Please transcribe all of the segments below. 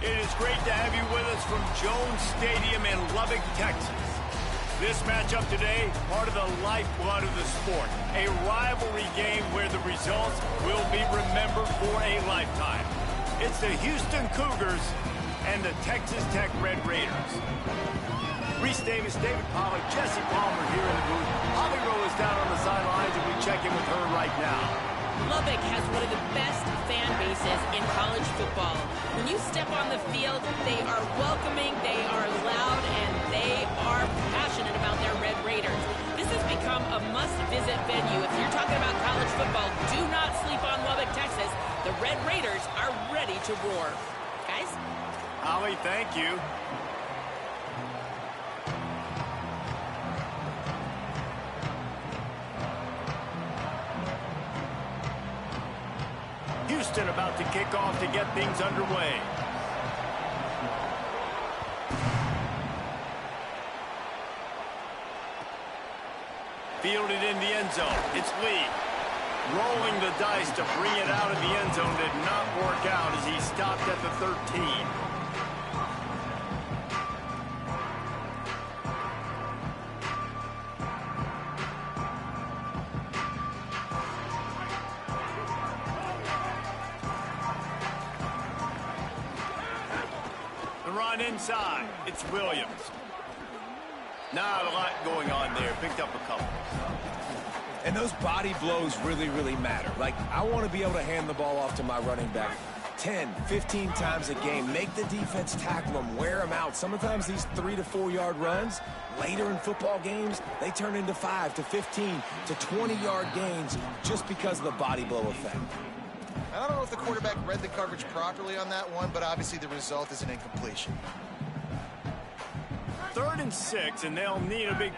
It is great to have you with us from Jones Stadium in Lubbock, Texas. This matchup today, part of the lifeblood of the sport. A rivalry game where the results will be remembered for a lifetime. It's the Houston Cougars and the Texas Tech Red Raiders. Reese Davis, David Pollack, Jesse Palmer here in the booth. Holly Rowe is down on the sidelines, and we check in with her right now. Lubbock has one of the best fan bases in college football. When you step on the field, they are welcoming, they are loud, and they are passionate about their Red Raiders. This has become a must-visit venue. If you're talking about college football, do not sleep on Lubbock, Texas. The Red Raiders are ready to roar. Guys? Holly, thank you. Houston about to kick off to get things underway. Fielded in the end zone. It's Lee. Rolling the dice to bring it out of the end zone did not work out as he stopped at the 13. Run inside. It's Williams. Not a lot going on there. Picked up a couple. And those body blows really, really matter. Like, I want to be able to hand the ball off to my running back 10, 15 times a game. Make the defense tackle them, wear them out. Sometimes these 3 to 4 yard runs, later in football games, they turn into 5 to 15 to 20 yard gains just because of the body blow effect. I don't know if the quarterback read the coverage properly on that one, but obviously the result is an incompletion. 3rd and 6, and they'll need a big...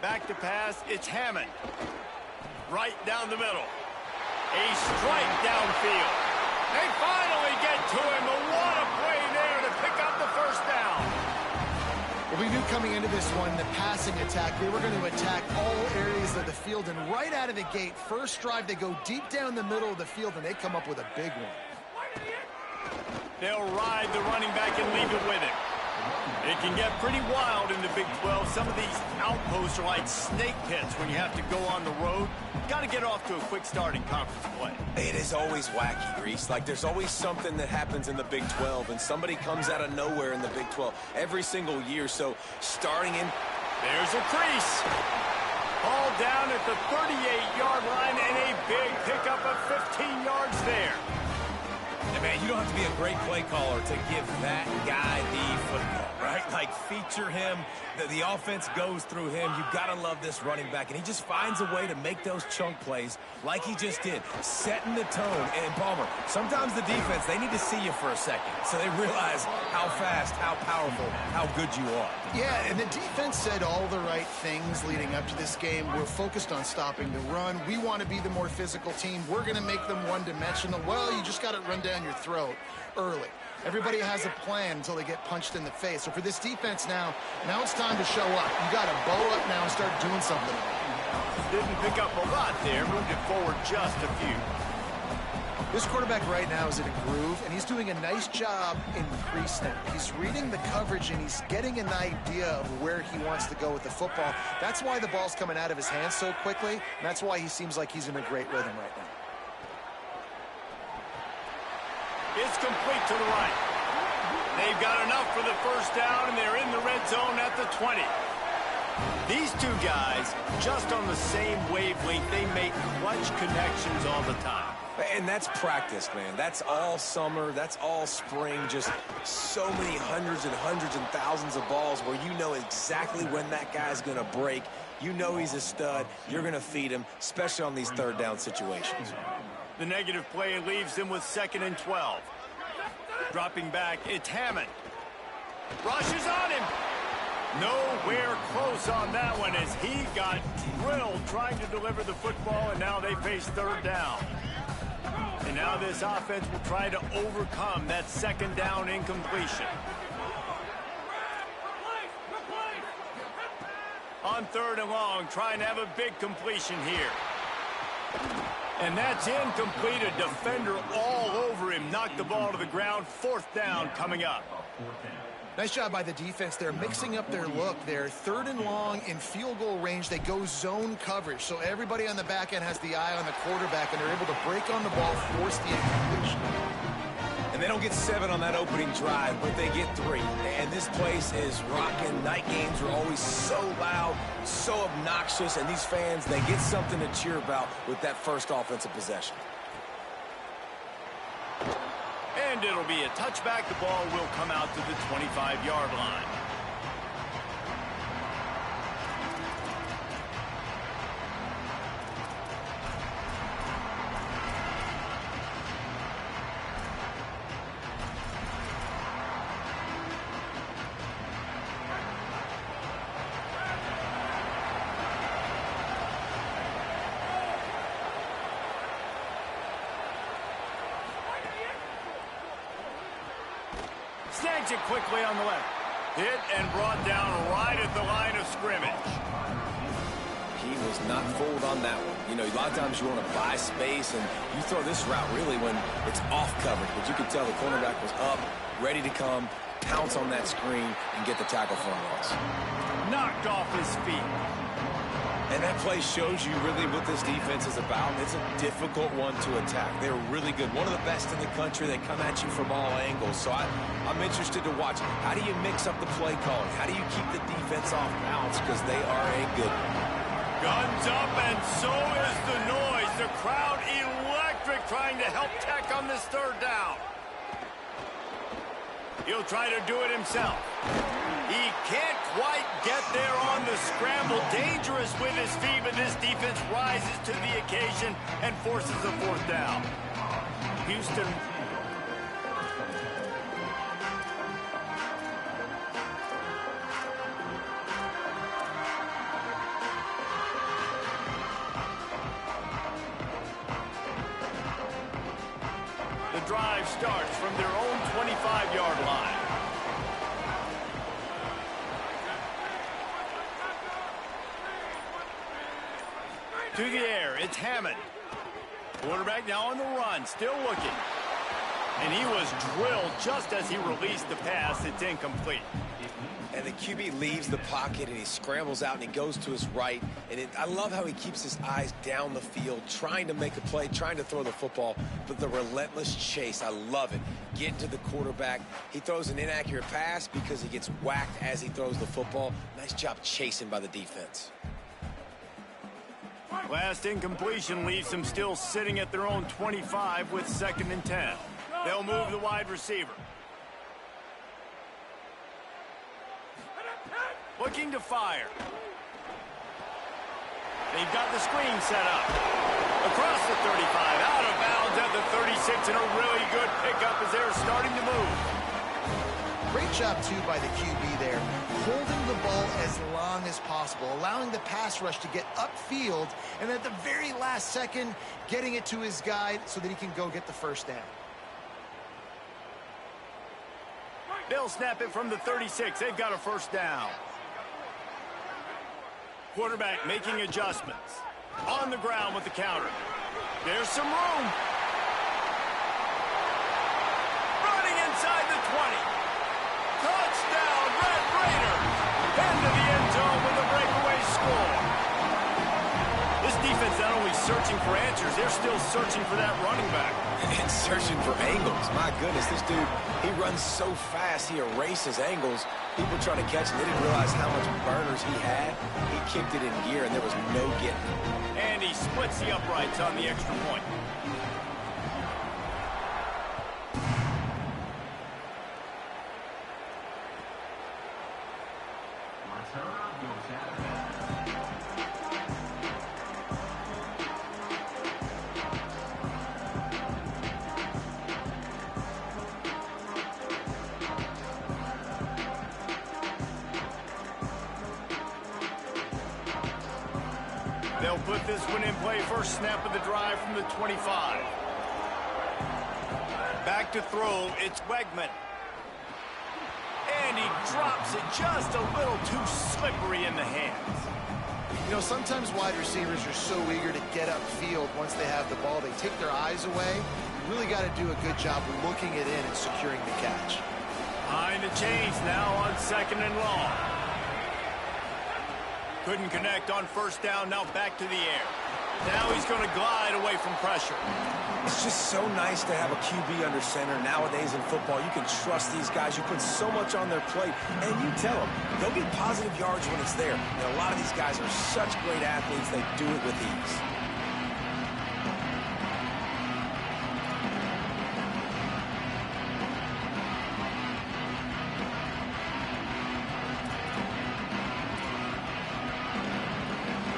Back to pass, it's Hammond. Right down the middle. A strike downfield. They finally get to him, but what a play there to pick up the first down. Well, we knew coming into this one, the passing attack, they were going to attack all areas of the field, and right out of the gate, first drive, they go deep down the middle of the field, and they come up with a big one. They'll ride the running back and leave it with him. It can get pretty wild in the Big 12. Some of these outposts are like snake pits when you have to go on the road. Got to get off to a quick start in conference play. It is always wacky, Reese. Like, there's always something that happens in the Big 12, and somebody comes out of nowhere in the Big 12 every single year. So, starting in... There's a crease. Ball down at the 38-yard line, and a big pickup of 15 yards there. And man, you don't have to be a great play caller to give that guy the football, right? Like, feature him. The offense goes through him. You've got to love this running back. And he just finds a way to make those chunk plays like he just did, setting the tone. And Palmer, sometimes the defense, they need to see you for a second so they realize how fast, how powerful, how good you are. Yeah, and the defense said all the right things leading up to this game. We're focused on stopping the run. We want to be the more physical team. We're going to make them one-dimensional. Well, you just got to run down your throat early. Everybody has a plan until they get punched in the face. So for this defense now it's time to show up. You got to bow up now and start doing something. Didn't pick up a lot there. Moved it forward just a few. This quarterback right now is in a groove, and he's doing a nice job in pre-snap. He's reading the coverage, and he's getting an idea of where he wants to go with the football. That's why the ball's coming out of his hands so quickly, and that's why he seems like he's in a great rhythm right now. It's complete to the right. They've got enough for the first down, and they're in the red zone at the 20. These two guys, just on the same wavelength, they make clutch connections all the time. And that's practice, man. That's all summer. That's all spring. Just so many hundreds and thousands of balls where you know exactly when that guy's going to break. You know he's a stud. You're going to feed him, especially on these third down situations. The negative play leaves them with 2nd and 12. Dropping back, it's Hammond. Rushes on him. Nowhere close on that one as he got drilled trying to deliver the football, and now they face 3rd down. And now this offense will try to overcome that 2nd down incompletion. On 3rd and long, trying to have a big completion here. And that's incomplete. A defender all over him. Knocked the ball to the ground. 4th down coming up. Nice job by the defense there, mixing up their look there. 3rd and long in field goal range. They go zone coverage. So everybody on the back end has the eye on the quarterback, and they're able to break on the ball, force the incompletion. And they don't get 7 on that opening drive, but they get 3. And this place is rocking. Night games are always so loud, so obnoxious, and these fans, they get something to cheer about with that first offensive possession. And it'll be a touchback. The ball will come out to the 25-yard line. Snags it quickly on the left. Hit and brought down right at the line of scrimmage. He was not fooled on that one. You know, a lot of times you want to buy space, and you throw this route really when it's off coverage. But you can tell the cornerback was up, ready to come, pounce on that screen, and get the tackle for a loss. Knocked off his feet. And that play shows you really what this defense is about. It's a difficult one to attack. They're really good. One of the best in the country. They come at you from all angles. So I'm interested to watch. How do you mix up the play calling? How do you keep the defense off balance? Because they are a good one. Guns up, and so is the noise. The crowd electric, trying to help Tech on this 3rd down. He'll try to do it himself. He can't quite get there on the scramble. Dangerous with his feet, but this defense rises to the occasion and forces a 4th down. Houston. The drive starts from their own 25-yard line. To the air, it's Hammond. Quarterback now on the run, still looking. And he was drilled just as he released the pass. It's incomplete. And the QB leaves the pocket, and he scrambles out, and he goes to his right. And I love how he keeps his eyes down the field, trying to make a play, trying to throw the football, but the relentless chase, I love it. Getting to the quarterback. He throws an inaccurate pass because he gets whacked as he throws the football. Nice job chasing by the defense. Last incompletion leaves them still sitting at their own 25 with 2nd and 10. They'll move the wide receiver. Looking to fire. They've got the screen set up. Across the 35, out of bounds at the 36, and a really good pickup as they're starting to move. Great job, too, by the QB there, holding the ball as long as possible, allowing the pass rush to get upfield, and at the very last second, getting it to his guy so that he can go get the 1st down. They'll snap it from the 36. They've got a 1st down. Quarterback making adjustments. On the ground with the counter. There's some room. Running inside the 20. Touchdown, Red Raiders. Into the end zone with a breakaway score. This defense not only searching for answers, they're still searching for that running back. And searching for angles. My goodness, this dude, he runs so fast, he erases angles. People trying to catch him, they didn't realize how much burners he had. He kicked it in gear, and there was no getting it. And he splits the uprights on the extra point. They'll put this one in play. First snap of the drive from the 25. Back to throw, it's Wegman. And he drops it just a little too slippery in the hands. know, sometimes wide receivers are so eager to get upfield once they have the ball. They take their eyes away. You really got to do a good job looking it in and securing the catch. Behind the chains now on 2nd and long. Couldn't connect on 1st down, now back to the air. Now he's going to glide away from pressure. It's just so nice to have a QB under center. Nowadays in football, you can trust these guys. You put so much on their plate, and you tell them, they'll get positive yards when it's there. You know, a lot of these guys are such great athletes, they do it with ease.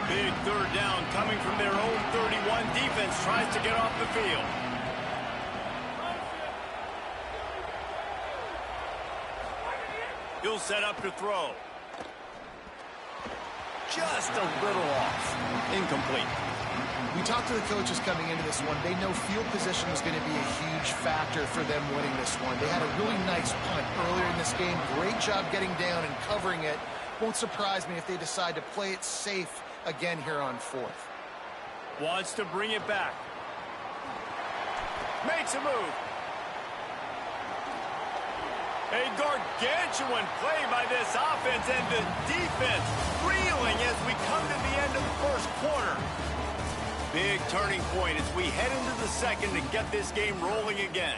Big 3rd down coming from their own 31. Defense tries to get off the field. He'll set up to throw. Just a little off. Incomplete. We talked to the coaches coming into this one. They know field position was going to be a huge factor for them winning this one. They had a really nice punt earlier in this game. Great job getting down and covering it. Won't surprise me if they decide to play it safe again here on 4th. Wants to bring it back. Makes a move. A gargantuan play by this offense, and the defense reeling as we come to the end of the 1st quarter. Big turning point as we head into the 2nd to get this game rolling again.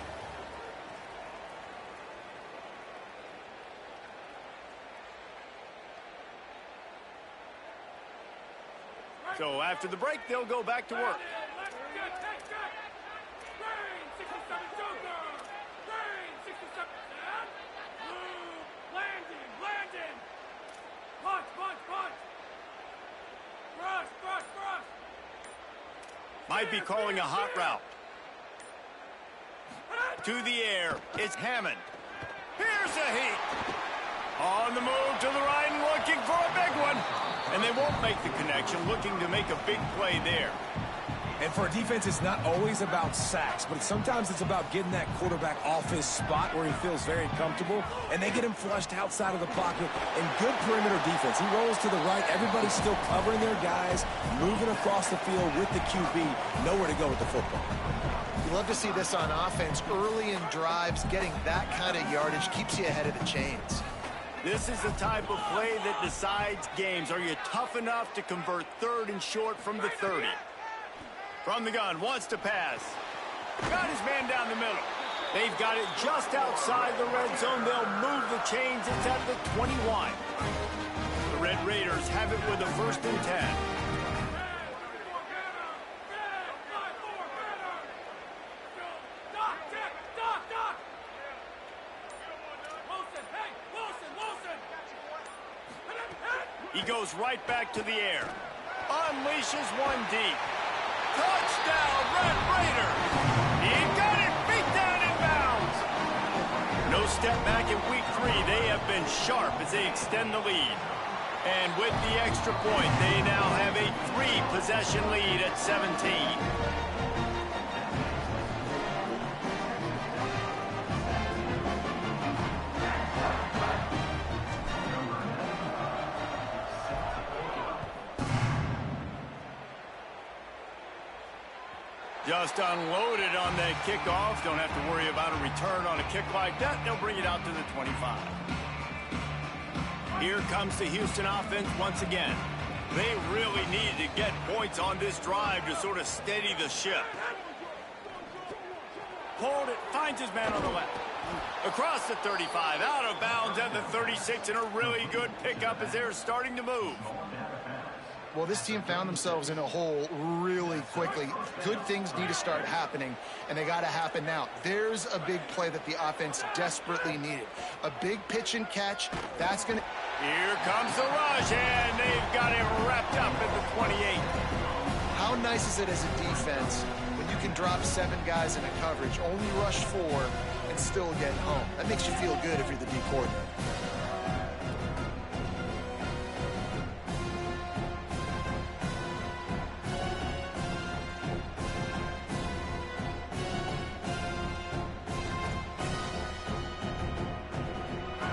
So after the break, they'll go back to work. Might be calling a hot route. To the air, it's Hammond. Here's a heat. On the move to the right and looking for a big one. And they won't make the connection, looking to make a big play there. And for a defense, it's not always about sacks, but sometimes it's about getting that quarterback off his spot where he feels very comfortable, and they get him flushed outside of the pocket. And good perimeter defense. He rolls to the right. Everybody's still covering their guys, moving across the field with the QB. Nowhere to go with the football. You love to see this on offense. Early in drives, getting that kind of yardage keeps you ahead of the chains. This is the type of play that decides games. Are you tough enough to convert 3rd and short from the 30? From the gun, wants to pass. Got his man down the middle. They've got it just outside the red zone. They'll move the chains. It's at the 21. The Red Raiders have it with a 1st and 10. He goes right back to the air. Unleashes one deep. Touchdown, Red Raiders! He got it beat down in bounds. No step back in week 3. They have been sharp as they extend the lead. And with the extra point, they now have a 3-possession lead at 17. Just unloaded on the kickoff. Don't have to worry about a return on a kick like that. They'll bring it out to the 25. Here comes the Houston offense once again. They really need to get points on this drive to sort of steady the ship. Hold it, finds his man on the left. Across the 35, out of bounds at the 36, and a really good pickup as they're starting to move. Well, this team found themselves in a hole really quickly. Good things need to start happening, and they got to happen now. There's a big play that the offense desperately needed. A big pitch and catch. That's going to... Here comes the rush, and they've got him wrapped up at the 28. How nice is it as a defense when you can drop 7 guys in a coverage, only rush 4, and still get home? That makes you feel good if you're the D coordinator.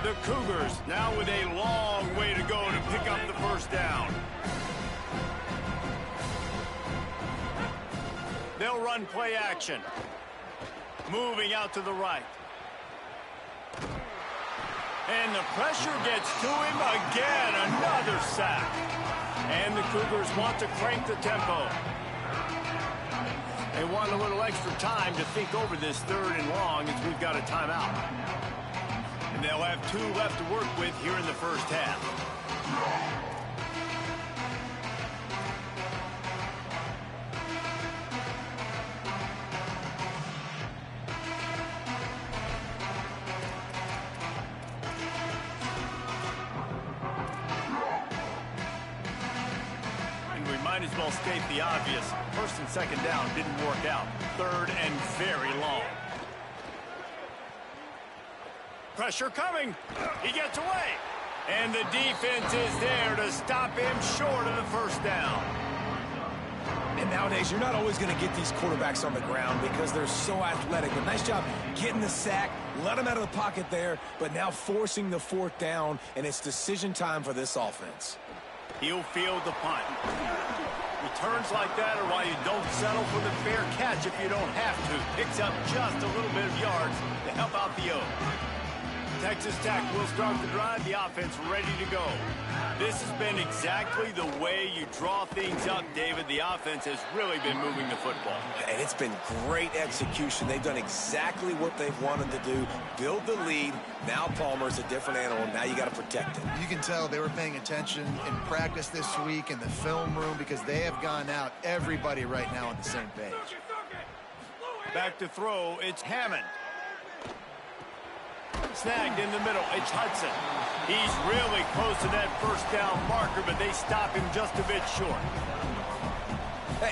The Cougars now with a long way to go to pick up the first down. run play action. Moving out to the right. And the pressure gets to him again. Another sack. And the Cougars want to crank the tempo. They want a little extra time to think over this 3rd and long as we've got a timeout. And they'll have 2 left to work with here in the first half. Might as well state the obvious. 1st and 2nd down didn't work out. 3rd and very long. Pressure coming. He gets away. And the defense is there to stop him short of the 1st down. And nowadays, you're not always going to get these quarterbacks on the ground because they're so athletic. But nice job getting the sack, let them out of the pocket there, but now forcing the 4th down, and it's decision time for this offense. He'll field the punt. Returns like that are why you don't settle for the fair catch if you don't have to. Picks up just a little bit of yards to help out the O. Texas Tech will start the drive. The offense ready to go. This has been exactly the way you draw things up, David. The offense has really been moving the football. And it's been great execution. They've done exactly what they've wanted to do. Build the lead. Now Palmer's a different animal. Now you got to protect it. You can tell they were paying attention in practice this week in the film room because they have gone out, everybody right now on the same page. Back to throw. It's Hammond. Snagged in the middle. It's Hudson. He's really close to that 1st down marker, but they stop him just a bit short.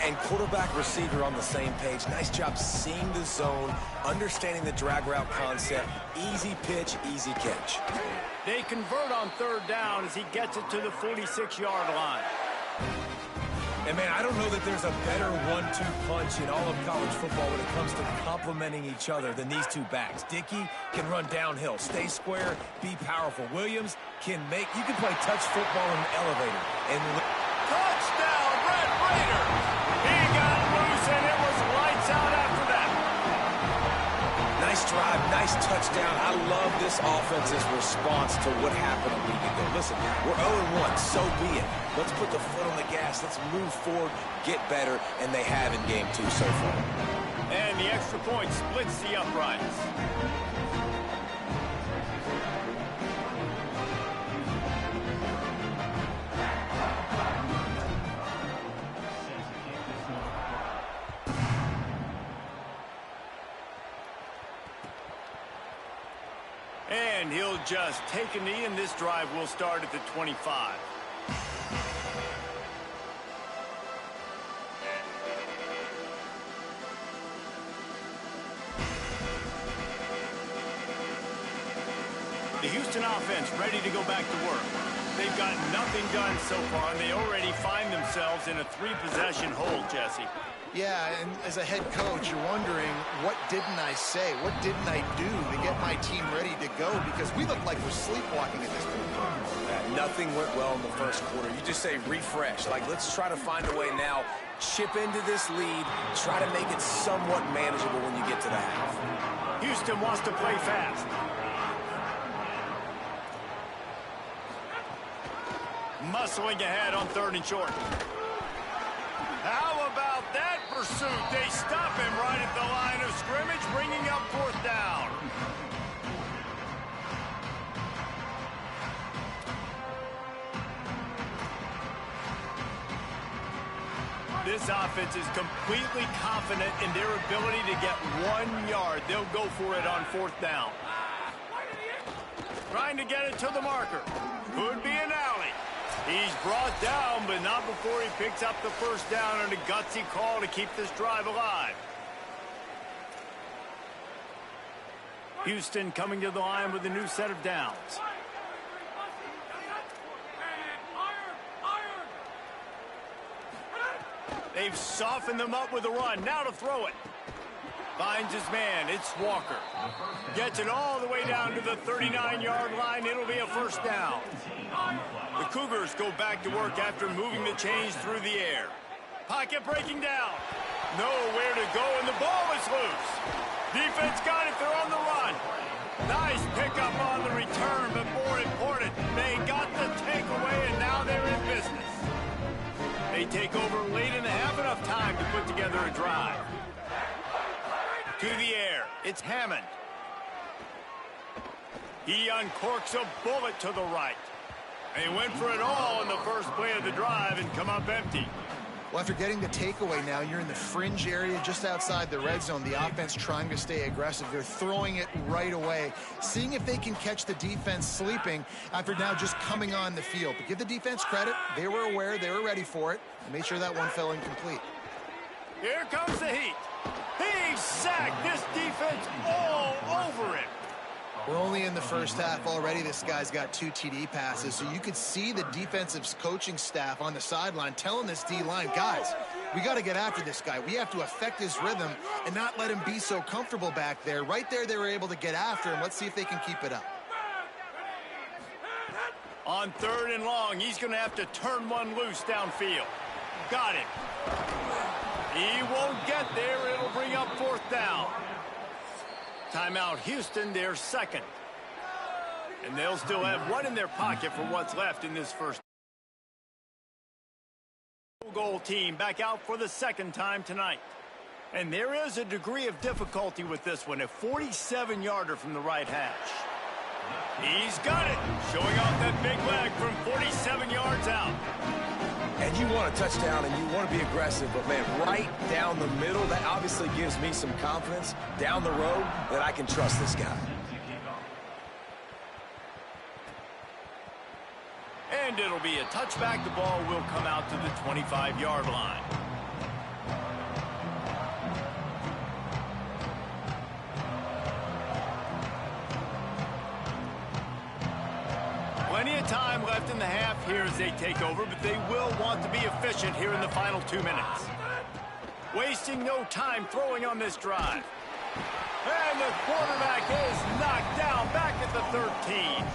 And quarterback receiver on the same page. Nice job seeing the zone, understanding the drag route concept. Easy pitch, easy catch. They convert on 3rd down as he gets it to the 46-yard line. And, man, I don't know that there's a better 1-2 punch in all of college football when it comes to complementing each other than these 2 backs. Dickey can run downhill, stay square, be powerful. Williams can make – you can play touch football in an elevator. And touchdown, Red Raiders! He got loose, and it was lights out after that. Nice drive, nice touchdown. I love this offense's response to what happened a week ago. Listen, we're 0-1, so be it. Let's put the foot on the gas. Let's move forward, get better, and they have in game 2 so far. And the extra point splits the uprights. And he'll just take a knee, and this drive will start at the 25. The Houston offense ready to go back to work. They've got nothing done so far, and they already find themselves in a 3-possession hole, Jesse. Yeah, and as a head coach, you're wondering, what didn't I say? What didn't I do to get my team ready to go? Because we look like we're sleepwalking at this point. Nothing went well in the 1st quarter. You just say refresh. Like, let's try to find a way now. Chip into this lead. Try to make it somewhat manageable when you get to the half. Houston wants to play fast. Muscling ahead on 3rd and short. How about that pursuit? They stop him right at the line of scrimmage, bringing up 4th down. This offense is completely confident in their ability to get 1 yard. They'll go for it on 4th down. Trying to get it to the marker. Could be an alley. He's brought down, but not before he picks up the 1st down and a gutsy call to keep this drive alive. Houston coming to the line with a new set of downs. They've softened them up with a run. Now to throw it. Finds his man. It's Walker. Gets it all the way down to the 39-yard line. It'll be a 1st down. The Cougars go back to work after moving the chains through the air. Pocket breaking down. Nowhere to go, and the ball is loose. Defense got it. They're on the run. Nice pickup on the return, but more important, they got the takeaway, and now they're in business. They take over late in the half, enough time to put together a drive. To the air, it's Hammond. He uncorks a bullet to the right. They went for it all in the first play of the drive and come up empty. Well, after getting the takeaway now, you're in the fringe area just outside the red zone. The offense trying to stay aggressive. They're throwing it right away, seeing if they can catch the defense sleeping after now just coming on the field. But give the defense credit. They were aware. They were ready for it. And made sure that one fell incomplete. Here comes the heat. Big sack. This defense all over it. We're only in the first half already. This guy's got 2 TD passes, so you could see the defensive coaching staff on the sideline telling this D-line, guys, we got to get after this guy. We have to affect his rhythm and not let him be so comfortable back there. Right there, they were able to get after him. Let's see if they can keep it up. On 3rd and long, he's going to have to turn one loose downfield. Got it. He won't get there. It'll bring up 4th down. Timeout Houston, their second. And they'll still have one in their pocket for what's left in this first. Goal team back out for the second time tonight. And there is a degree of difficulty with this one, a 47-yarder from the right hash. He's got it, showing off that big leg from 47 yards out. And you want a touchdown and you want to be aggressive, but, man, right down the middle, that obviously gives me some confidence down the road that I can trust this guy. And it'll be a touchback. The ball will come out to the 25-yard line. Plenty of time left in the half here as they take over, but they will want to be efficient here in the final 2 minutes. Wasting no time throwing on this drive. And the quarterback is knocked down back at the 13.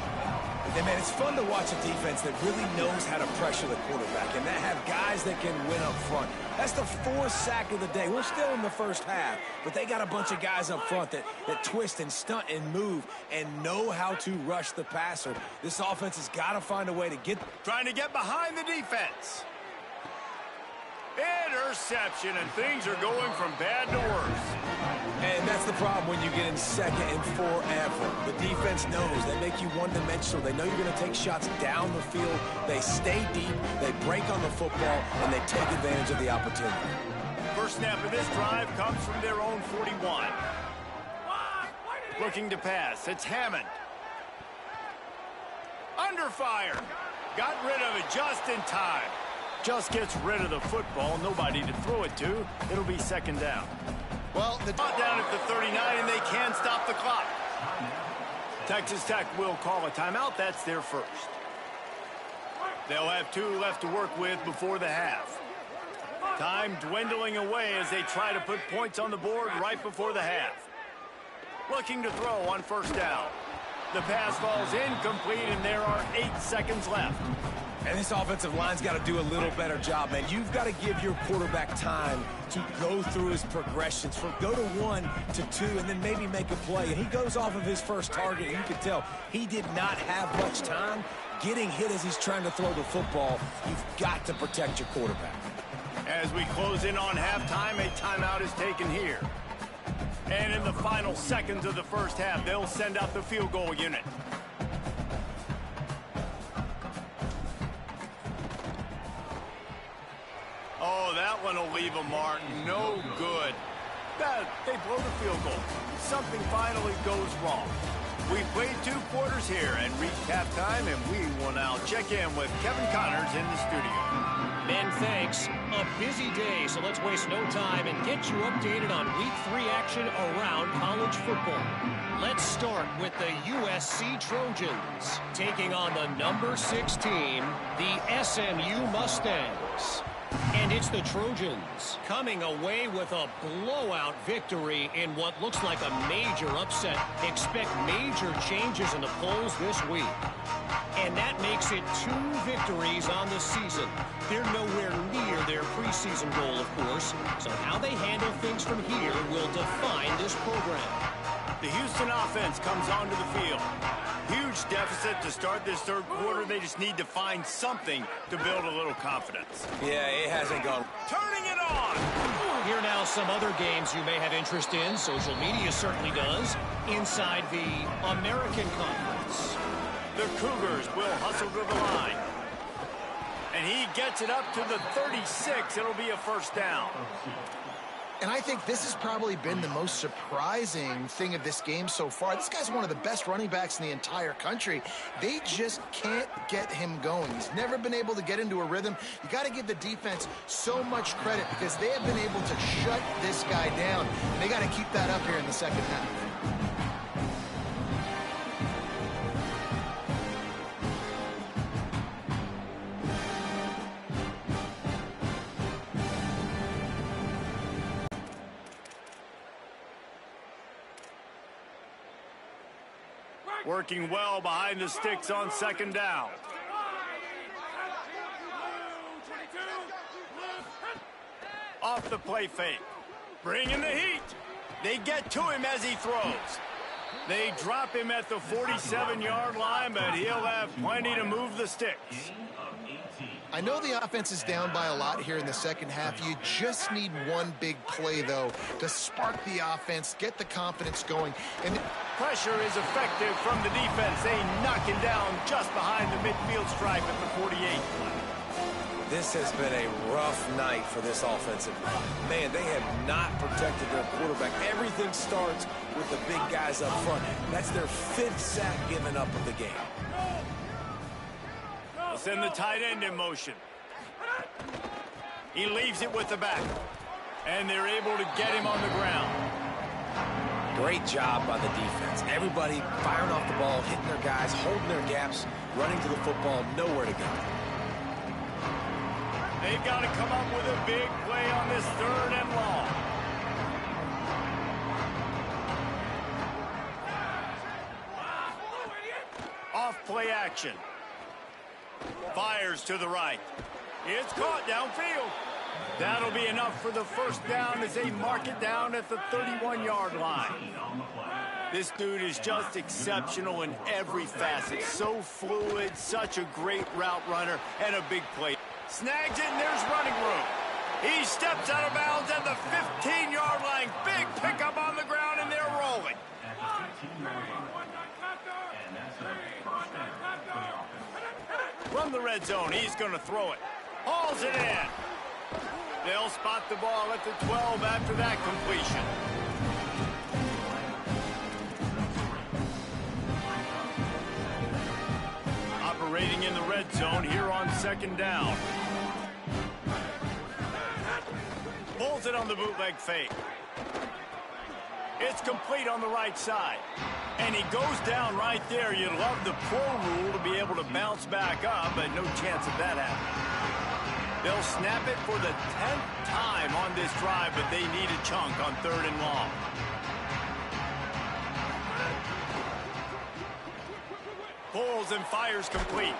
And, man, it's fun to watch a defense that really knows how to pressure the quarterback and that have guys that can win up front. That's the 4th sack of the day. We're still in the first half, but they got a bunch of guys up front that twist and stunt and move and know how to rush the passer. This offense has got to find a way to get... Trying to get behind the defense. Interception, and things are going from bad to worse. And that's the problem when you get in second and forever. The defense knows. They make you one-dimensional. They know you're going to take shots down the field. They stay deep, they break on the football, and they take advantage of the opportunity. First snap of this drive comes from their own 41. Looking to pass. It's Hammond. Under fire. Got rid of it just in time. Just gets rid of the football. Nobody to throw it to. It'll be second down. Well, the down at the 39, and they can stop the clock. Texas Tech will call a timeout. That's their first. They'll have 2 left to work with before the half. Time dwindling away as they try to put points on the board right before the half. Looking to throw on first down. The pass falls incomplete, and there are 8 seconds left. And this offensive line's got to do a little better job, man. You've got to give your quarterback time to go through his progressions, from go to 1 to 2, and then maybe make a play. And he goes off of his first target, and you can tell he did not have much time getting hit as he's trying to throw the football. You've got to protect your quarterback. As we close in on halftime, a timeout is taken here. And in the final seconds of the first half, they'll send out the field goal unit. Oh, that one will leave a mark. No good. They blow the field goal. Something finally goes wrong. We played 2 quarters here and reached halftime, and we will now check in with Kevin Connors in the studio. Ben, thanks. A busy day, so let's waste no time and get you updated on Week 3 action around college football. Let's start with the USC Trojans, taking on the number 6 team, the SMU Mustangs. And it's the Trojans coming away with a blowout victory in what looks like a major upset. Expect major changes in the polls this week. And that makes it 2 victories on the season. They're nowhere near their preseason preseason goal, of course. So how they handle things from here will define this program. The Houston offense comes onto the field. Huge deficit to start this third quarter. They just need to find something to build a little confidence. Yeah, it hasn't gone. Turning it on! Here now some other games you may have interest in. Social media certainly does. Inside the American Conference. The Cougars will hustle to the line. And he gets it up to the 36. It'll be a first down. And I think this has probably been the most surprising thing of this game so far. This guy's one of the best running backs in the entire country. They just can't get him going. He's never been able to get into a rhythm. You got to give the defense so much credit because they have been able to shut this guy down. They got to keep that up here in the second half. Working well behind the sticks on second down. Off the play fake. Bringing the heat. They get to him as he throws. They drop him at the 47-yard line, but he'll have plenty to move the sticks. I know the offense is down by a lot here in the second half. You just need one big play, though, to spark the offense, get the confidence going. And pressure is effective from the defense. They knock him down just behind the midfield stripe at the 48. This has been a rough night for this offensive line. Man, they have not protected their quarterback. Everything starts with the big guys up front. That's their 5th sack given up of the game. They'll send the tight end in motion. He leaves it with the back. And they're able to get him on the ground. Great job by the defense. Everybody firing off the ball, hitting their guys, holding their gaps, running to the football, nowhere to go. They've got to come up with a big play on this third and long. Off play action. Fires to the right. It's caught downfield. That'll be enough for the first down as they mark it down at the 31-yard line. This dude is just exceptional in every facet. So fluid, such a great route runner, and a big play. Snags it, and there's running room. He steps out of bounds at the 15-yard line. Big pickup on the ground, and they're rolling. From the red zone, he's going to throw it. Hauls it in. They'll spot the ball at the 12 after that completion. Operating in the red zone here on second down. Pulls it on the bootleg fake. It's complete on the right side. And he goes down right there. You'd love the pro rule to be able to bounce back up, but no chance of that happening. They'll snap it for the 10th time on this drive, but they need a chunk on third and long. Pulls and fires complete.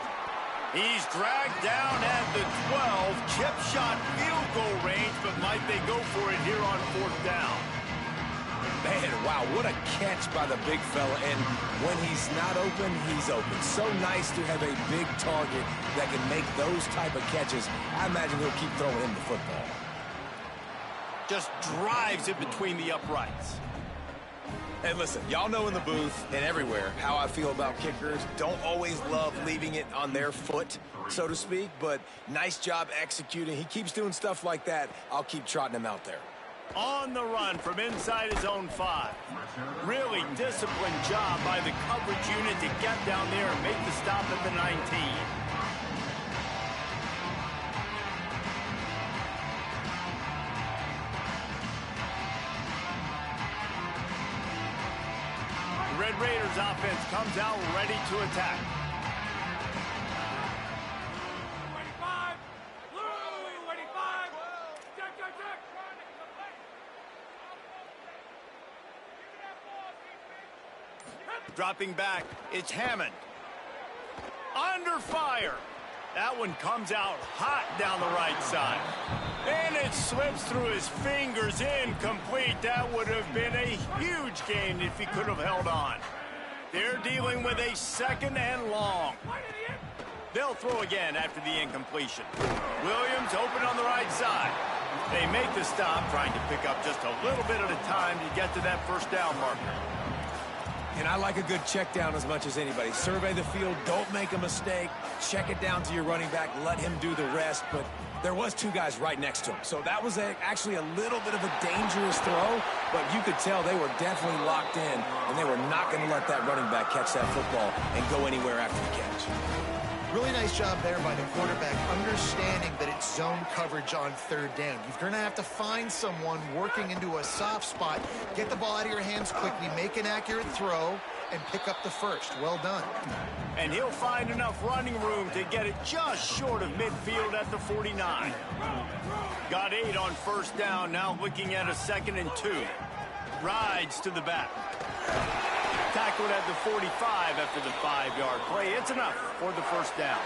He's dragged down at the 12. Chip shot field goal range, but might they go for it here on fourth down? Man, wow, what a catch by the big fella. And when he's not open, he's open. So nice to have a big target that can make those type of catches. I imagine he'll keep throwing him the football. Just drives it between the uprights. And listen, y'all know in the booth and everywhere how I feel about kickers. Don't always love leaving it on their foot, so to speak, but nice job executing. He keeps doing stuff like that. I'll keep trotting him out there. On the run from inside his own 5. Really disciplined job by the coverage unit to get down there and make the stop at the 19. The Red Raiders offense comes out ready to attack. Dropping back, it's Hammond. Under fire. That one comes out hot down the right side. And it slips through his fingers, incomplete. That would have been a huge gain if he could have held on. They're dealing with a 2nd and long. They'll throw again after the incompletion. Williams open on the right side. They make the stop, trying to pick up just a little bit at a time to get to that first down marker. And I like a good check down as much as anybody. Survey the field, don't make a mistake, check it down to your running back, let him do the rest. But there was 2 guys right next to him. So that was actually a little bit of a dangerous throw, but you could tell they were definitely locked in, and they were not going to let that running back catch that football and go anywhere after the catch. Really nice job there by the quarterback, understanding that it's zone coverage on 3rd down. You're going to have to find someone working into a soft spot, get the ball out of your hands quickly, make an accurate throw, and pick up the first. Well done. And he'll find enough running room to get it just short of midfield at the 49. Got 8 on 1st down, now looking at a 2nd and 2. Rides to the back. Tackled at the 45 after the 5-yard play. It's enough for the first down.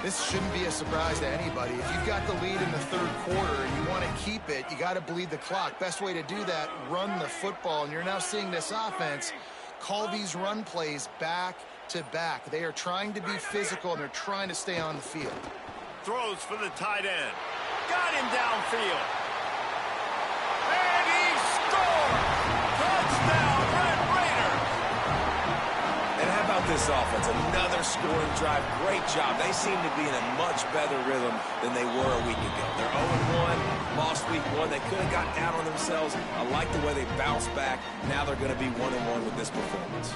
This shouldn't be a surprise to anybody. If you've got the lead in the 3rd quarter and you want to keep it, you got to bleed the clock. Best way to do that, run the football. And you're now seeing this offense call these run plays back to back. They are trying to be physical, and they're trying to stay on the field. Throws for the tight end. Got him downfield. And he scored! Touchdown, Red Raiders! And how about this offense? Another scoring drive. Great job. They seem to be in a much better rhythm than they were a week ago. They're 0-1, lost week 1. They could have gotten down on themselves. I like the way they bounced back. Now they're going to be 1-1 with this performance.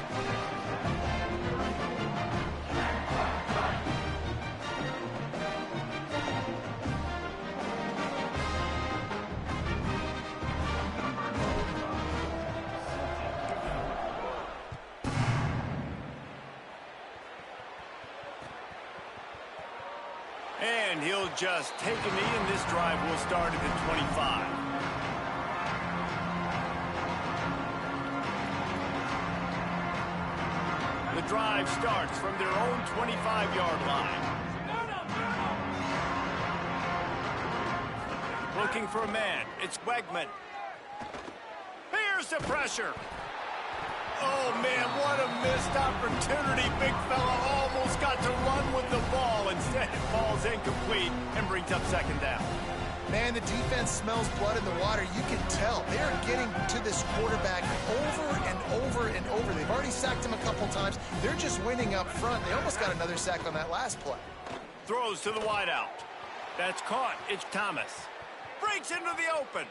And he'll just take a knee, and this drive will start at the 25. The drive starts from their own 25-yard line. Looking for a man. It's Wegman. Here's the pressure. Oh, man, what a missed opportunity. Big fella almost got to run with the ball. Instead, it falls incomplete and brings up 2nd down. Man, the defense smells blood in the water. You can tell. They are getting to this quarterback over and over and over. They've already sacked him a couple times. They're just winning up front. They almost got another sack on that last play. Throws to the wideout. That's caught. It's Thomas. Breaks into the open.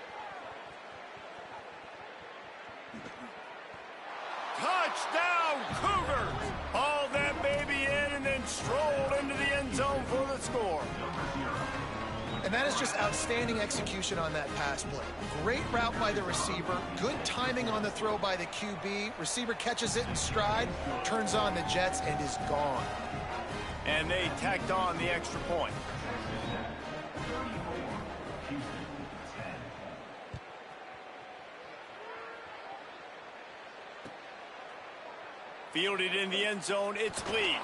Touchdown, Cougars! Haul that baby in and then stroll into the end zone for the score. And that is just outstanding execution on that pass play. Great route by the receiver, good timing on the throw by the QB. Receiver catches it in stride, turns on the jets, and is gone. And they tacked on the extra point. Fielded in the end zone, it's Lee.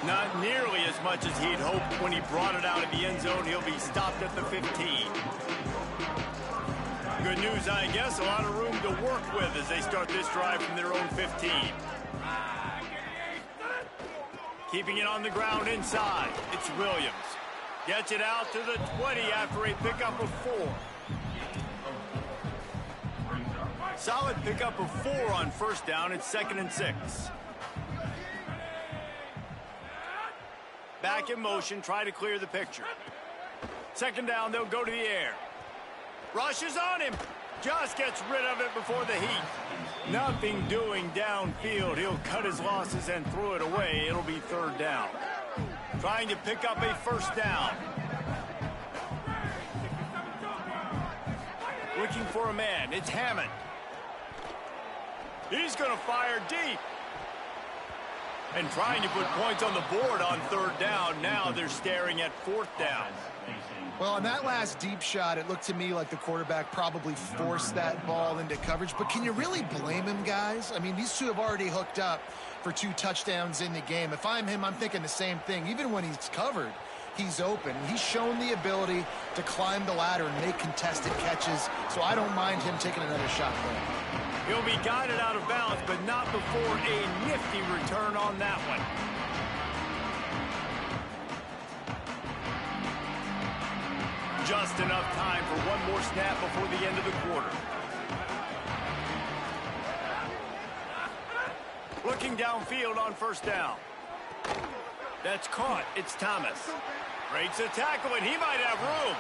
Not nearly as much as he'd hoped when he brought it out of the end zone. He'll be stopped at the 15. Good news, I guess. A lot of room to work with as they start this drive from their own 15. Keeping it on the ground inside. It's Williams. Gets it out to the 20 after a pickup of 4. Solid pickup of 4 on 1st down. It's 2nd and 6. Back in motion, try to clear the picture. 2nd down, they'll go to the air. Rushes on him. Just gets rid of it before the heat. Nothing doing downfield. He'll cut his losses and throw it away. It'll be 3rd down. Trying to pick up a 1st down. Looking for a man. It's Hammond. He's going to fire deep. and trying to put points on the board on third down. Now they're staring at fourth down. Well, on that last deep shot, it looked to me like the quarterback probably forced that ball into coverage. But can you really blame him, guys? I mean, these two have already hooked up for 2 touchdowns in the game. If I'm him, I'm thinking the same thing. Even when he's covered, he's open. He's shown the ability to climb the ladder and make contested catches, so I don't mind him taking another shot there. He'll be guided out of bounds, but not before a nifty return on that one. Just enough time for one more snap before the end of the quarter. Looking downfield on first down. That's caught. It's Thomas. Breaks a tackle, and he might have room.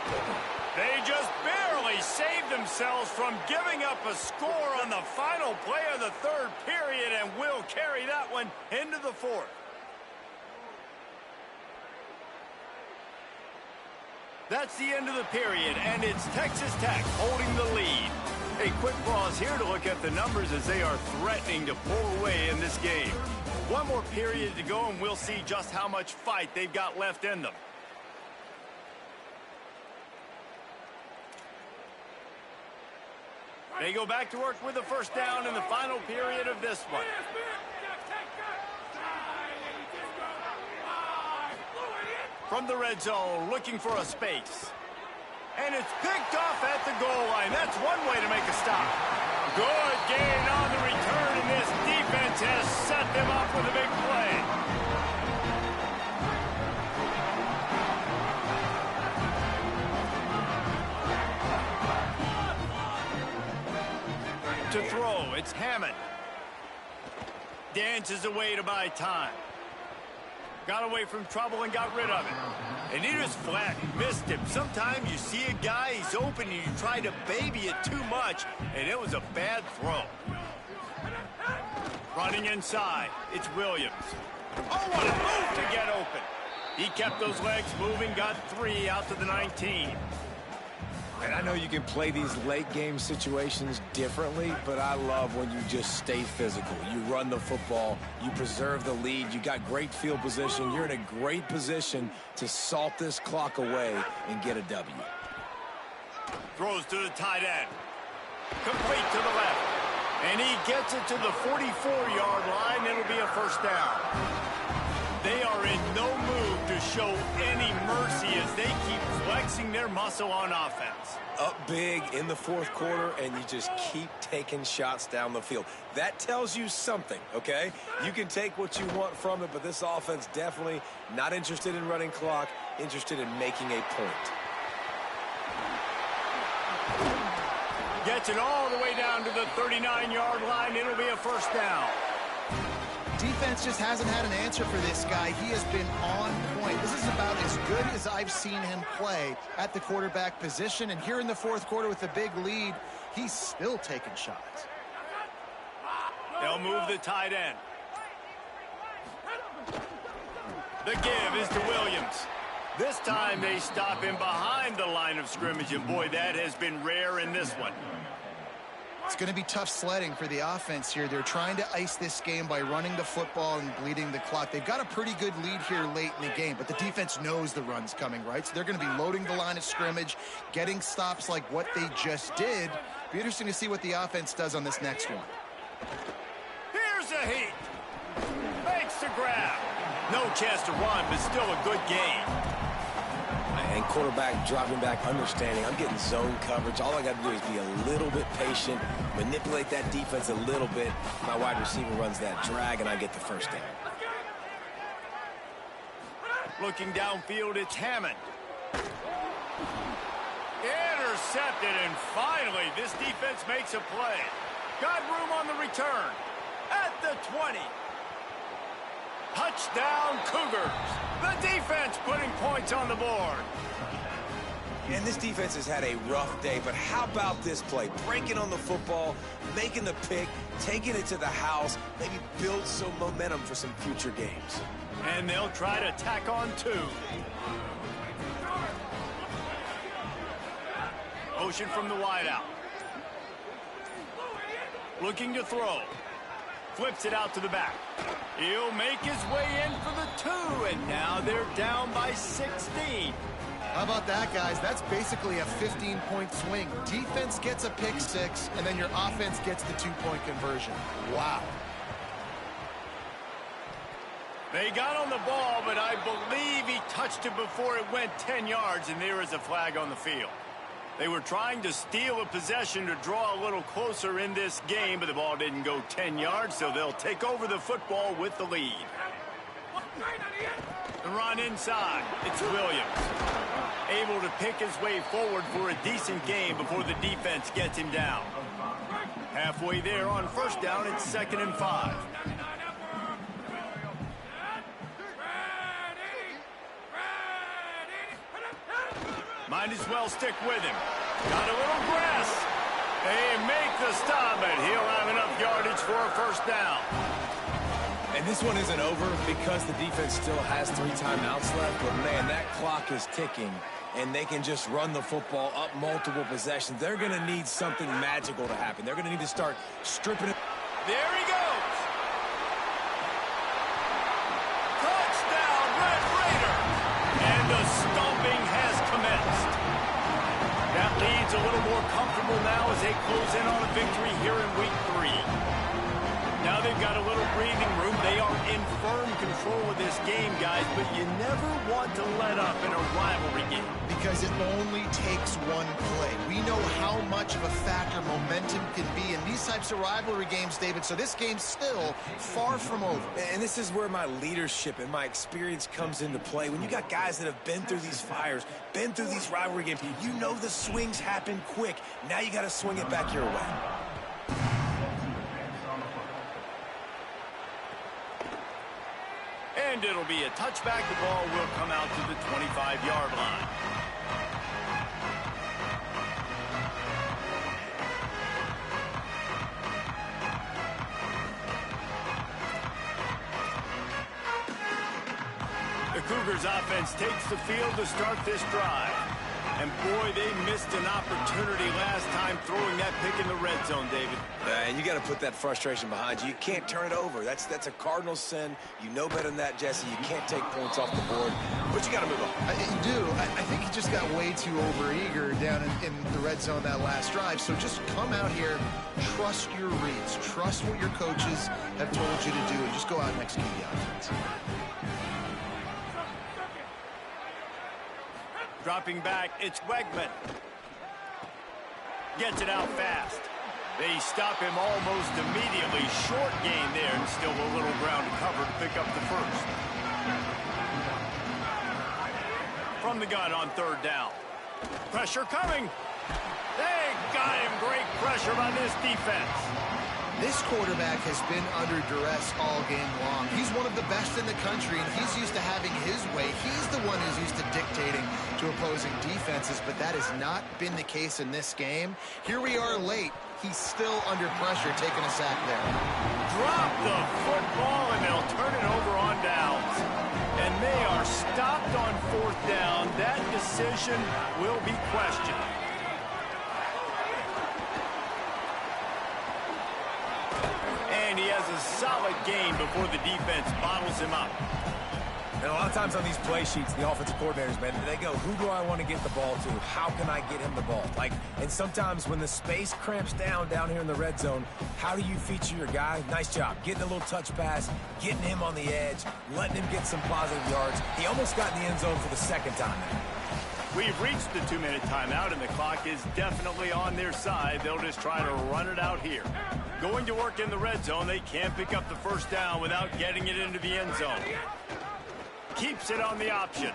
They just barely saved themselves from giving up a score on the final play of the third period, and will carry that one into the fourth. That's the end of the period, and it's Texas Tech holding the lead. A quick pause here to look at the numbers as they are threatening to pull away in this game. One more period to go, and we'll see just how much fight they've got left in them. They go back to work with the first down in the final period of this one. From the red zone, looking for a space. And it's picked off at the goal line. That's one way to make a stop. Good gain on the return, and this defense has set them up with a big play. To throw, it's Hammond. Dances away to buy time. Got away from trouble and got rid of it. And he just flat missed him. Sometimes you see a guy, he's open, and you try to baby it too much, and it was a bad throw. Running inside, it's Williams. Oh, what a move to get open. He kept those legs moving, got 3 out to the 19. And I know you can play these late game situations differently, but I love when you just stay physical. You run the football, you preserve the lead, you got great field position, you're in a great position to salt this clock away and get a W. Throws to the tight end. Complete to the left. And he gets it to the 44-yard line. It'll be a first down. They are in no mood to show any mercy as they keep flexing their muscle on offense. Up big in the fourth quarter, and you just keep taking shots down the field. That tells you something, okay? You can take what you want from it, but this offense definitely not interested in running clock, interested in making a point. Gets it all the way down to the 39-yard line. It'll be a first down. Defense just hasn't had an answer for this guy. He has been on point. This is about as good as I've seen him play at the quarterback position. And here in the fourth quarter with a big lead, he's still taking shots. They'll move the tight end. The give is to Williams. This time they stop him behind the line of scrimmage, and boy, that has been rare in this one. It's going to be tough sledding for the offense here. They're trying to ice this game by running the football and bleeding the clock. They've got a pretty good lead here late in the game, but the defense knows the run's coming, right? So they're going to be loading the line of scrimmage, getting stops like what they just did. Be interesting to see what the offense does on this next one. Here's a heat. Makes the grab. No chance to run, but still a good gain. And quarterback dropping back, understanding I'm getting zone coverage. All I got to do is be a little bit patient, manipulate that defense a little bit. My wide receiver runs that drag, and I get the first down. Looking downfield, it's Hammond. Intercepted, and finally, this defense makes a play. Got room on the return. At the 20. Touchdown, Cougars. The defense putting points on the board. And this defense has had a rough day, but how about this play? Breaking on the football, making the pick, taking it to the house, maybe build some momentum for some future games. And they'll try to tack on 2. Motion from the wideout. Looking to throw. flips it out to the back. He'll make his way in for the 2, and now they're down by 16. How about that, guys? That's basically a 15-point swing. Defense gets a pick 6, and then your offense gets the 2-point conversion. Wow. They got on the ball, but I believe he touched it before it went 10 yards, and there is a flag on the field. They were trying to steal a possession to draw a little closer in this game, but the ball didn't go 10 yards, so they'll take over the football with the lead. The run inside. It's Williams. Able to pick his way forward for a decent game before the defense gets him down. Halfway there on first down, it's 2nd and 5. Might as well stick with him. Got a little grass. They make the stop, and he'll have enough yardage for a first down. And this one isn't over because the defense still has 3 timeouts left. But, man, that clock is ticking, and they can just run the football up multiple possessions. They're going to need something magical to happen. They're going to need to start stripping it. There he goes. Touchdown, Red Raider. And the stomping has commenced. That leads a little more comfortable now as they close in on a victory here in week 3. Now they've got a little breathing room. They are in firm control of this game, guys, but you never want to let up in a rivalry game. Because it only takes one play. We know how much of a factor momentum can be in these types of rivalry games, David, so this game's still far from over. And this is where my leadership and my experience comes into play. When you got guys that have been through these fires, been through these rivalry games, you know the swings happen quick. Now you got to swing it back your way. And it'll be a touchback. The ball will come out to the 25-yard line. The Cougars offense takes the field to start this drive. And boy, they missed an opportunity last time throwing that pick in the red zone, David. And you got to put that frustration behind you. You can't turn it over. That's a cardinal sin. You know better than that, Jesse. You can't take points off the board, but you got to move on. You do. I think he just got way too overeager down in the red zone that last drive. So just come out here, trust your reads, trust what your coaches have told you to do, and just go out and execute the offense. Dropping back, it's Wegman. Gets it out fast. They stop him almost immediately. Short gain there, and still a little ground to cover to pick up the first. From the gun on 3rd down. Pressure coming. They got him. Great pressure by this defense. This quarterback has been under duress all game long. He's one of the best in the country, and he's used to having his way. He's the one who's used to dictating to opposing defenses, but that has not been the case in this game. Here we are late. He's still under pressure, taking a sack there. Drop the football, and they'll turn it over on downs. And they are stopped on 4th down. That decision will be questioned. And he has a solid gain before the defense bottles him up. And a lot of times on these play sheets, the offensive coordinators, man, they go, who do I want to get the ball to? How can I get him the ball? And sometimes when the space cramps down here in the red zone, how do you feature your guy? Nice job. Getting a little touch pass, getting him on the edge, letting him get some positive yards. He almost got in the end zone for the 2nd time now. We've reached the 2-minute timeout, and the clock is definitely on their side. They'll just try to run it out here. Going to work in the red zone, they can't pick up the first down without getting it into the end zone. Keeps it on the option.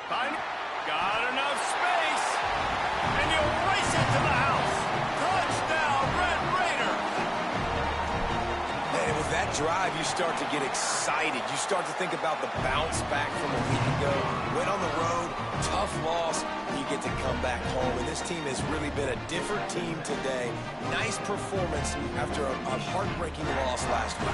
Got enough space. And he'll race it to the house. Touchdown, Red Raider. And with that drive, you start to get excited. You start to think about the bounce back from a week ago. Went on the road, tough loss. You get to come back home. And this team has really been a different team today. Nice performance after a heartbreaking loss last week.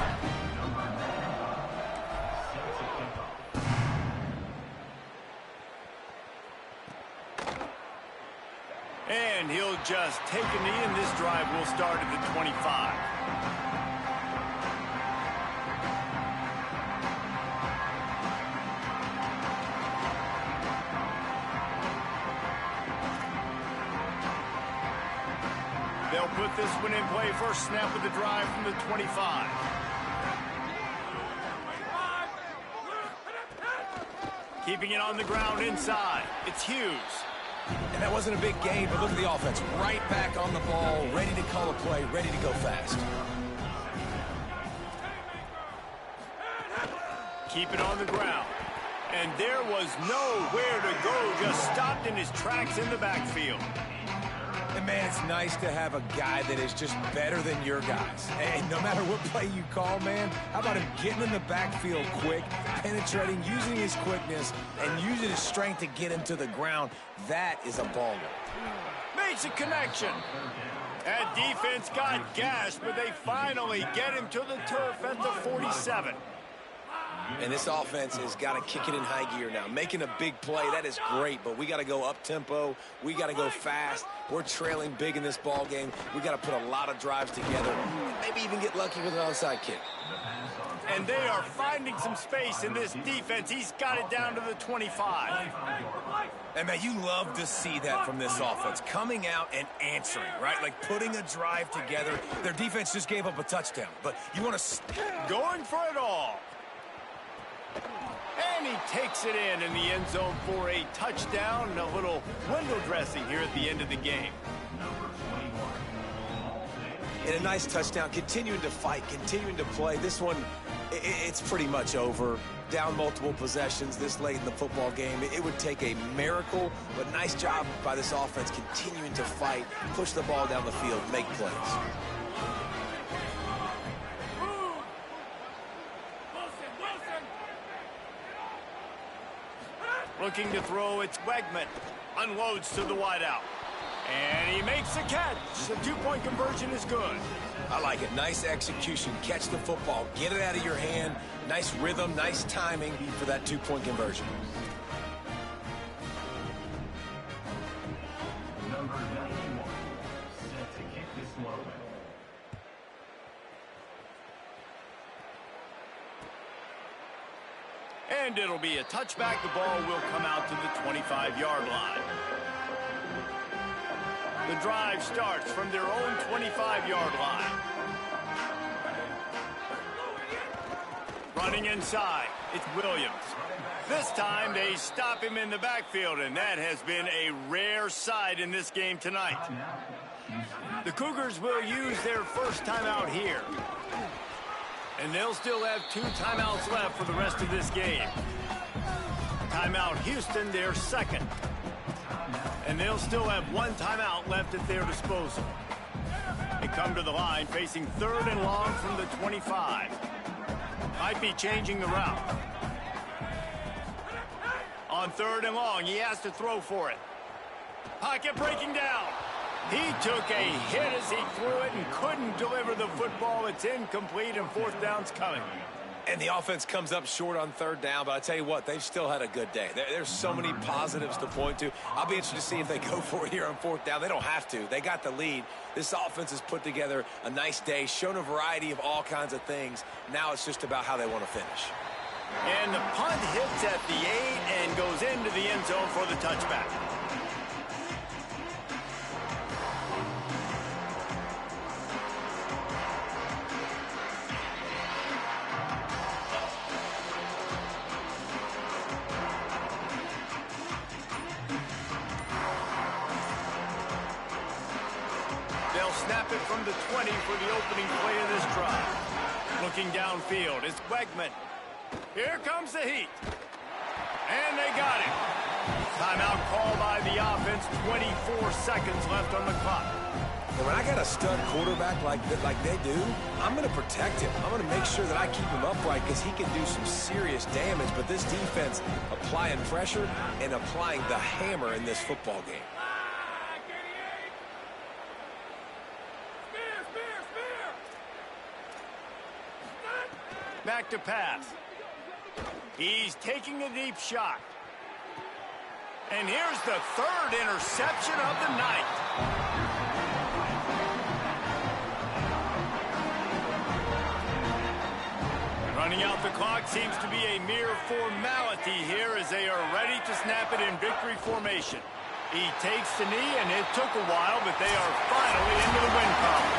And he'll just take a knee, and this drive will start at the 25. They'll put this one in play. First snap of the drive from the 25. Keeping it on the ground inside. It's Hughes. And that wasn't a big gain, but look at the offense. Right back on the ball, ready to call a play, ready to go fast. Keep it on the ground. And there was nowhere to go. Just stopped in his tracks in the backfield. And, man, it's nice to have a guy that is just better than your guys. Hey, no matter what play you call, man, how about him getting in the backfield quick, penetrating, using his quickness, and using his strength to get him to the ground. That is a baller. Makes a connection. That defense got gashed, but they finally get him to the turf at the 47. And this offense has got to kick it in high gear now. Making a big play, that is great, but we got to go up-tempo. We got to go fast. We're trailing big in this ball game. We got to put a lot of drives together, maybe even get lucky with an onside kick. And they are finding some space in this defense. He's got it down to the 25. And, man, you love to see that from this offense, coming out and answering, right? Like putting a drive together. Their defense just gave up a touchdown, but you want to... Going for it all. And he takes it in the end zone for a touchdown and a little window dressing here at the end of the game. And a nice touchdown, continuing to fight, continuing to play. This one, it's pretty much over. Down multiple possessions this late in the football game. It would take a miracle, but nice job by this offense continuing to fight, push the ball down the field, make plays. Looking to throw, it's Wegman. Unloads to the wideout. And he makes the catch. The two-point conversion is good. I like it. Nice execution. Catch the football. Get it out of your hand. Nice rhythm, nice timing for that two-point conversion. Number 91, set to kick this one away. And it'll be a touchback. The ball will come out to the 25-yard line. The drive starts from their own 25-yard line. Running inside, it's Williams. This time they stop him in the backfield, and that has been a rare sight in this game tonight. The Cougars will use their first timeout here. And they'll still have 2 timeouts left for the rest of this game. Timeout Houston, their second. And they'll still have 1 timeout left at their disposal. They come to the line facing 3rd and long from the 25. Might be changing the route. On 3rd and long, he has to throw for it. Pocket breaking down. He took a hit as he threw it and couldn't deliver the football. It's incomplete, and 4th down's coming. And the offense comes up short on 3rd down, but I tell you what, they've still had a good day. There's so many positives to point to. I'll be interested to see if they go for it here on 4th down. They don't have to. They got the lead. This offense has put together a nice day, shown a variety of all kinds of things. Now it's just about how they want to finish. And the punt hits at the 8 and goes into the end zone for the touchback. They'll snap it from the 20 for the opening play of this drive. Looking downfield, it's Wegman. Here comes the heat. And they got it. Timeout call by the offense. 24 seconds left on the clock. And when I got a stud quarterback like they do, I'm going to protect him. I'm going to make sure that I keep him upright because he can do some serious damage. But this defense applying pressure and applying the hammer in this football game. Back to pass. He's taking a deep shot. And here's the 3rd interception of the night. Running out the clock seems to be a mere formality here as they are ready to snap it in victory formation. He takes the knee, and it took a while, but they are finally into the win column.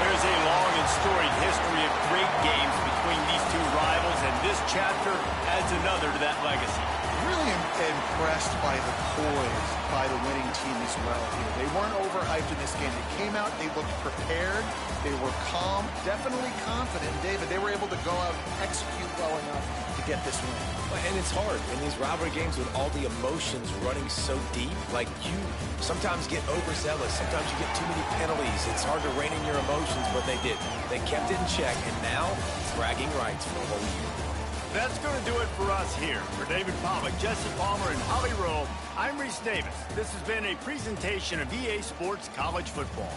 There's a long and storied history of great games between these two rivals, and this chapter adds another to that legacy. Really impressed by the poise by the winning team as well here. They weren't overhyped in this game. They came out, they looked prepared, they were calm, definitely confident. David, they were able to go out and execute well enough to get this win. And it's hard in these rivalry games with all the emotions running so deep. Like, you sometimes get overzealous. Sometimes you get too many penalties. It's hard to rein in your emotions, but they did. They kept it in check, and now bragging rights for the whole year. That's going to do it for us here. For David Pollack, Jesse Palmer, and Holly Rowe, I'm Reese Davis. This has been a presentation of EA Sports College Football.